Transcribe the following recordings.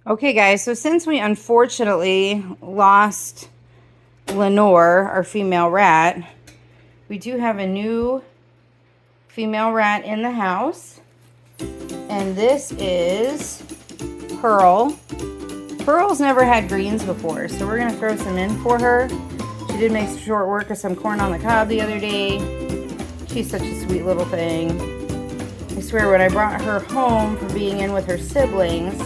Okay, guys, so since we unfortunately lost Lenore, our female rat, we do have a new female rat in the house. And this is Pearl. Pearl's never had greens before, so we're going to throw some in for her. She did make short work of some corn on the cob the other day. She's such a sweet little thing. I swear, when I brought her home for being in with her siblings,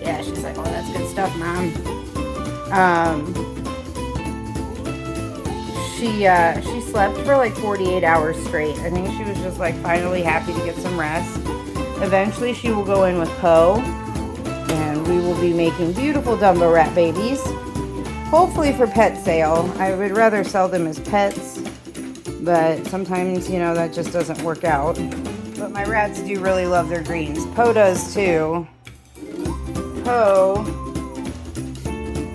yeah, she's like, oh, that's good stuff, Mom. She slept for like 48 hours straight. I think she was just like finally happy to get some rest. Eventually, she will go in with Poe, and we will be making beautiful Dumbo rat babies. Hopefully for pet sale. I would rather sell them as pets, but sometimes, you know, that just doesn't work out. But my rats do really love their greens. Poe does too. Poe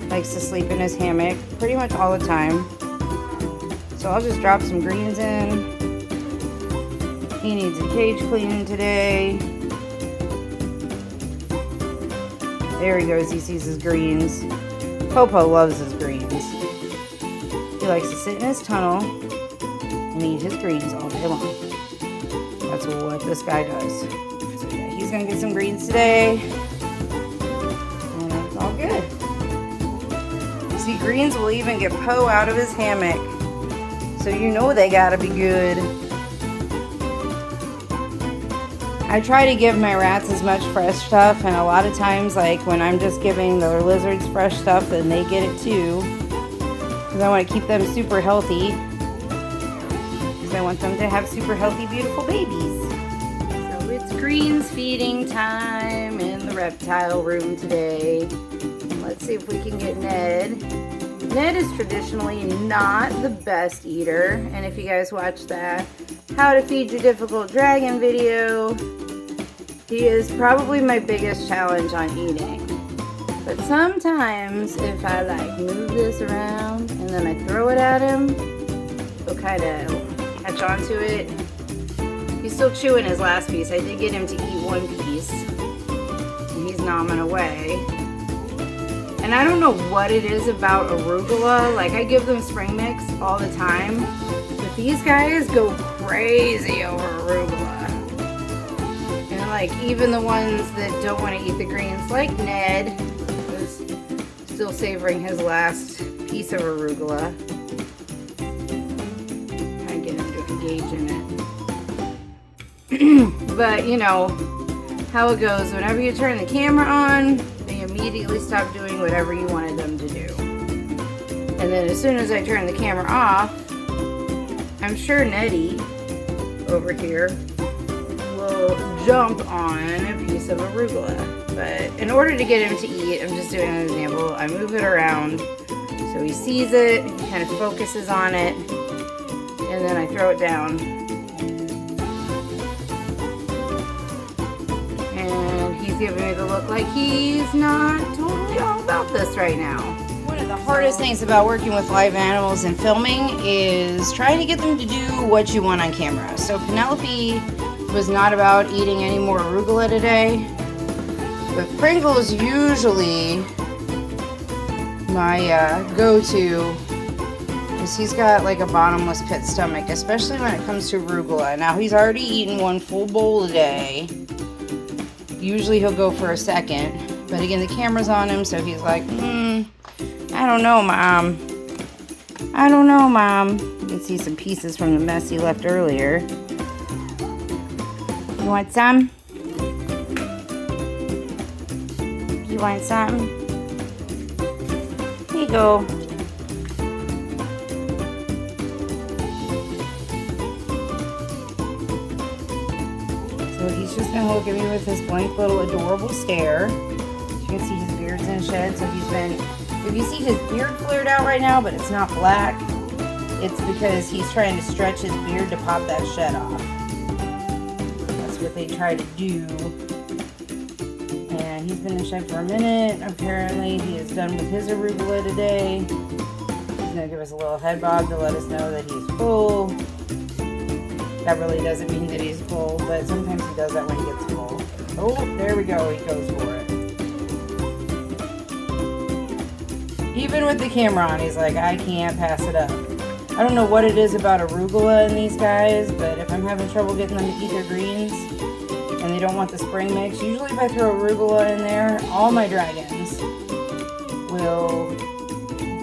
likes to sleep in his hammock pretty much all the time. So I'll just drop some greens in. He needs a cage cleaning today. There he goes, he sees his greens. Popo loves his greens. He likes to sit in his tunnel and eat his greens all day long. That's what this guy does. So yeah, he's gonna get some greens today. And it's all good. See, greens will even get Poe out of his hammock. So you know they gotta be good. I try to give my rats as much fresh stuff, and a lot of times, like when I'm just giving the lizards fresh stuff, then they get it too. Because I want to keep them super healthy. Because I want them to have super healthy, beautiful babies. So it's greens feeding time in the reptile room today. And let's see if we can get Ned. Ned is traditionally not the best eater. And if you guys watch that How to Feed Your Difficult Dragon video, he is probably my biggest challenge on eating. But sometimes if I like move this around and then I throw it at him, he'll kind of catch onto it. He's still chewing his last piece. I did get him to eat one piece, and he's nomming away. And I don't know what it is about arugula. Like, I give them spring mix all the time, but these guys go crazy over arugula. And like, even the ones that don't want to eat the greens, like Ned, who's still savoring his last piece of arugula. Try and get him to engage in it. But you know how it goes. Whenever you turn the camera on, they immediately stop doing whatever you wanted them to do. And then as soon as I turn the camera off, I'm sure Nettie over here will jump on a piece of arugula. But in order to get him to eat, I'm just doing an example. I move it around so he sees it, he kind of focuses on it, and then I throw it down. And he's giving me the look like he's not totally all about this right now. One of the hardest things about working with live animals and filming is trying to get them to do what you want on camera. So Penelope was not about eating any more arugula today, but Pringle is usually my go-to, because he's got like a bottomless pit stomach, especially when it comes to arugula. Now he's already eaten one full bowl a day. Usually he'll go for a second, but again, the camera's on him, so he's like, I don't know, Mom. I don't know, Mom. You can see some pieces from the mess he left earlier. You want some? You want some? Here you go. So he's just gonna look at me with his blank little adorable stare. You can see his beard's in shed, so he's been, if you see his beard flared out right now, but it's not black, it's because he's trying to stretch his beard to pop that shed off. That's what they try to do. And he's been in the shed for a minute. Apparently he is done with his arugula today. He's gonna give us a little head bob to let us know that he's full. That really doesn't mean that he's full, but sometimes he does that when he gets full. Oh, there we go, he goes for it. Even with the camera on, he's like, I can't pass it up. I don't know what it is about arugula in these guys, but if I'm having trouble getting them to eat their greens and they don't want the spring mix, usually if I throw arugula in there, all my dragons will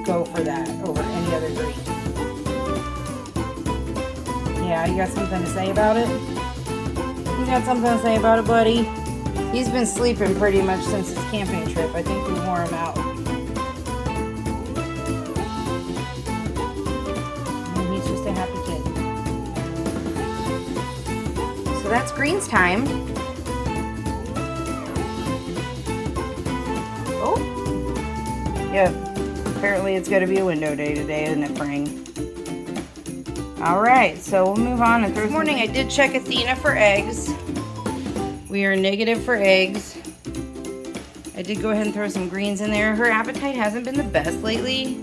go for that over any other green. Yeah, you got something to say about it? You got something to say about it, buddy? He's been sleeping pretty much since his camping trip. I think we wore him out. And he's just a happy kid. So that's greens time. Oh. Yeah. Apparently it's going to be a window day today, isn't it, Frank? Alright, so we'll move on. And this morning I did check Athena for eggs. We are negative for eggs. I did go ahead and throw some greens in there. Her appetite hasn't been the best lately.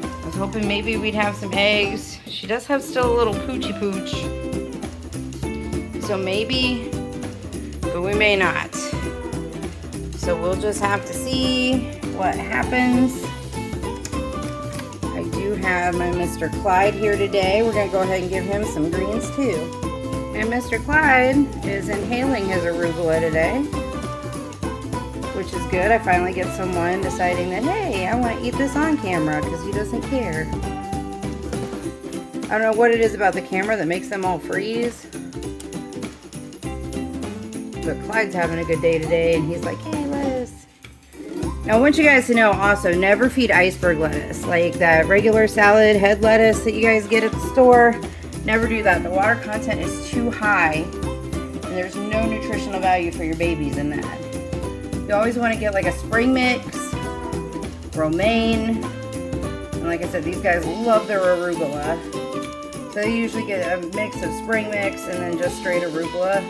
I was hoping maybe we'd have some eggs. She does have still a little poochy pooch. So maybe, but we may not. So we'll just have to see what happens. I do have my Mr. Clyde here today. We're going to go ahead and give him some greens too. And Mr. Clyde is inhaling his arugula today, which is good. I finally get someone deciding that, hey, I want to eat this on camera because he doesn't care. I don't know what it is about the camera that makes them all freeze. But Clyde's having a good day today, and he's like, hey, lettuce. Now, I want you guys to know also, never feed iceberg lettuce. Like that regular salad head lettuce that you guys get at the store. Never do that. The water content is too high, and there's no nutritional value for your babies in that. You always want to get like a spring mix, romaine, and like I said, these guys love their arugula. So they usually get a mix of spring mix and then just straight arugula.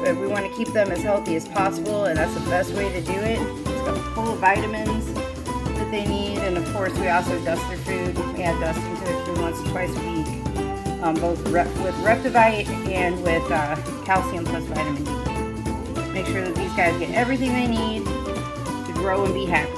But we want to keep them as healthy as possible, and that's the best way to do it. It's got full of vitamins that they need, and of course we also dust their food. We add dusting to their food once or twice a week, both with Reptivite and with calcium plus vitamin D. Make sure that these guys get everything they need to grow and be happy.